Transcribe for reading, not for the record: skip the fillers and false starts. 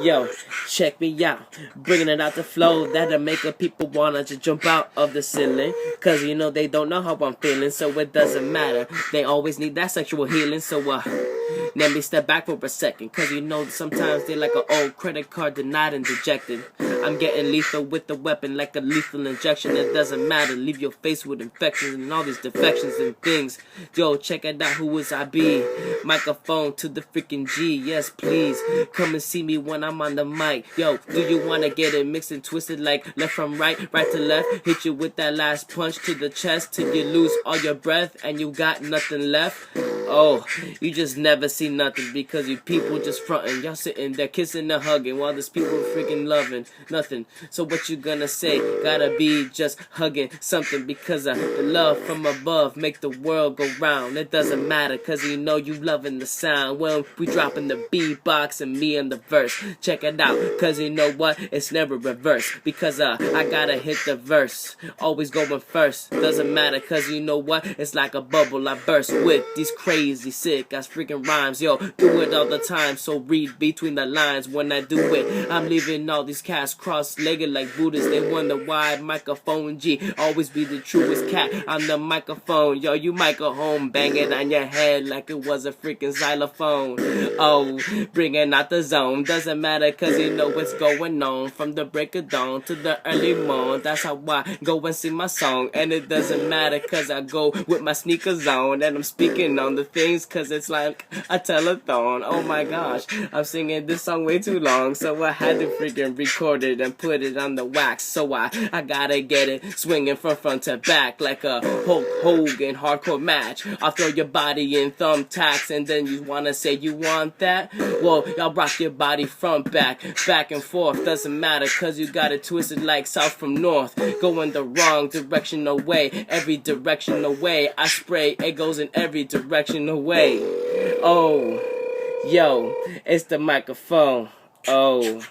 Yo, check me out, bringing it out the flow that'll make a people wanna just jump out of the ceiling. Cause you know they don't know how I'm feeling, so it doesn't matter. They always need that sexual healing, so let me step back for a second. Cause you know sometimes they're like an old credit card denied and dejected. I'm getting lethal with the weapon like a lethal injection. It doesn't matter, leave your face with infections and all these defections and things. Yo, check it out, who is I be? Microphone to the freaking G, yes please. Come and see me when I'm on the mic. Yo, do you wanna get it mixed and twisted like left from right, right to left? Hit you with that last punch to the chest till you lose all your breath and you got nothing left. Oh, you just never see nothing because you people just frontin'. Y'all sitting there kissing and hugging while these people freaking loving nothing. So what you gonna say? Gotta be just hugging something because the love from above make the world go round. It doesn't matter cause you know you loving the sound when we dropping the beatbox and me in the verse. Check it out cause you know what? It's never reverse because I gotta hit the verse. Always going first. Doesn't matter cause you know what? It's like a bubble I burst with these crazy sick ass freaking rhymes. Yo, do it all the time, so read between the lines when I do it. I'm leaving all these cats cross-legged like Buddhists. They wonder why microphone G always be the truest cat on the microphone. Yo, you microphone bang it on your head like it was a freaking xylophone. Oh, bringing out the zone. Doesn't matter cause you know what's going on from the break of dawn to the early morn. That's how I go and sing my song. And it doesn't matter cause I go with my sneakers on and I'm speaking on the things cause it's like a telethon. Oh my gosh, I'm singing this song way too long, so I had to freaking record it and put it on the wax. So I gotta get it swinging from front to back like a Hulk Hogan hardcore match. I'll throw your body in thumbtacks and then you wanna say you want that? Well, y'all rock your body front back and forth. Doesn't matter cause you got it twisted like south from north. Going the wrong direction away, every direction away. I spray, it goes in every direction away. Oh, yo, it's the microphone. Oh.